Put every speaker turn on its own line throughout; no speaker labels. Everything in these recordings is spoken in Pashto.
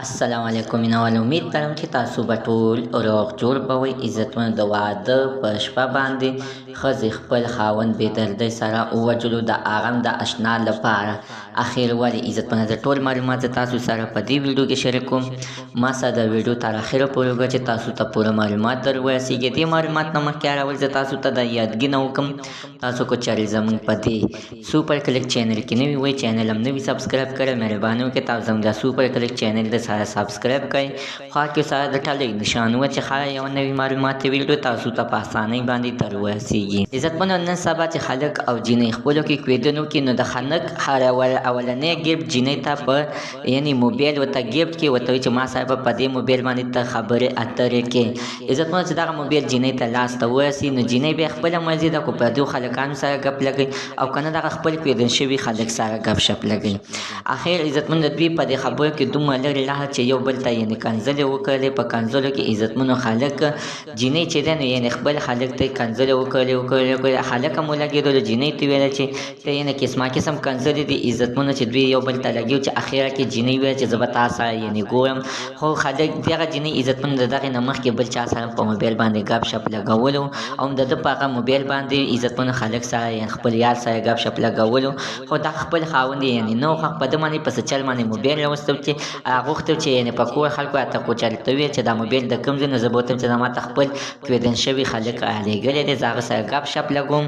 السلام علیکم مینوال، امید لرم چې تاسو به ټول روغ جوړ به وئ. عزتمنو، د واده په شپه باندې ښځې خپل خاوند بې دردۍ سره ووژلو د هغه هم د اشنا لپاره. اخر ولې عزتمنه، زه ټول معلومات زه تاسو سره په دې ویډیو کې شریک کوم. ما سره د ویډیو تر اخره پورې وګورئ چې تاسو ته پوره معلومات در ورسیږي. دې معلومات نه مخکې هر اول زه تاسو ته د یادګي نه وکړم، تاسو کو چارې زموږ په دې سوپر کلیک چینل کې نوي وئ، چینل هم نوي سبسکرایب کړئ. مهرباني وکړئ تاسو زموږ د سوپر کلیک چینل د سره سبسکرایب کړئ. خوا کې سره د ټلۍ نشان و چې هر یو نوي معلوماتي ویډیو تاسو ته په اسانۍ باندې در ورسیږي. عزتمنو، نن سبا چې خلک او جینۍ خپلو کې کویدنو کې، نو د خلک هر اولنی ګفټ جینۍ ته په یعنې موبایل ورته ګفټ کې ورته وایي چې ما صاحب په دې موبایل باندې ته خبرې اترې کې. عزتمنو، چې دغه موبایل جینۍ ته لاس ته ورسي، نو جینۍ بیا خپله مرضي ده، کو پردیو خلکانو سره ګپ لګوي او که نه دغه خپل کویدن شوي خلک سره ګپ شپ لګوي. اخر عزتمنو، د دوی په دې خبرو کې دومره لرې لاړه چې یو بل ته یعنې کنځلې وکړلې. په کنځلو کې عزتمنو خلک جینۍ چې دی نو یعنې خپل خلک ته یې کنځلې وکړلې. هلک هم ولګېدلو، جینۍ ته ویله چې ته یعنې قسما قسم کنځلې دي عزتمنو چې دوی یو بل ته لګي، چې اخره کې جینۍ ویل چې زه به تا سره یعنې ګورم. خو خلک دغه جینۍ عزتمنو د دغې نه مخکې بل چا سره په موبایل باندې ګپ شپ لګولو او د ده په هغه موبایل باندې عزتمنو خلک سره یعنې خپل یار سره ګپ شپ لګولو. خو دا خپل خاوند یې یعنې نه و خوښ، په ده باندې په څه چل باندې موبایل راوستو چې غوښتو چې یعنې په کور خلکو راته کوچلته وویل چې دا موبایل د کوم ځای، نو زه به ورته چې دا ما ته خپل کویدن شوي خلک رالیږلی دی، زه هغه سره ګپ شپ لګوم.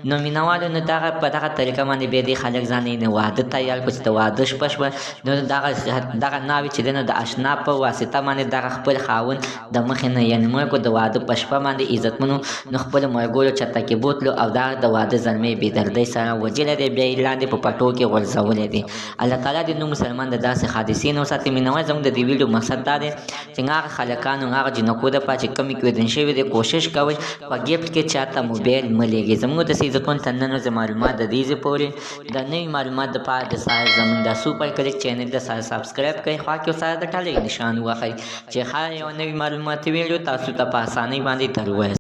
نو مینوالو، نو په دغه طریقه باندې بیا دې خلک ځان یې واده تیار کړو چې د واده شپه شوه. نو دغه ناوې چې دی نو د اشنا په واسطه باندې دغه خپل خاوند د مخې نه یعنې مړ کړو. د واده په شپه باندې عزتمنو نو خپلو ملګرو چته کې بوتلو او دا د واده زلمی بې دردۍ سره وژلی دی، بیا یې لاندې په پټو کې غورځولی دی. الله تعالی دې نو مسلمان د داسې حادثې نه وساتي. مینوال، زموږ د دې ویډیو مقصد دا دی چې هغه خلکانو هغه جینکو دپاره چې کمې کویدن شوي دی، کوشش کوئ په ګفټ کې چاته موبایل مه لیږئ. زموږ د عزتمنو تر نن ورځې معلومات د دې ځای پورې د نوي معلومات دپاره د سره زموږ د سوپر کلیک چینل د سره سبسکرایب کړئ. خوا کې سره د ټلۍ نشان ووهئ چې هر یو نوي معلوماتي ویډیو تاسو ته په اسانۍ باندې در ورسي.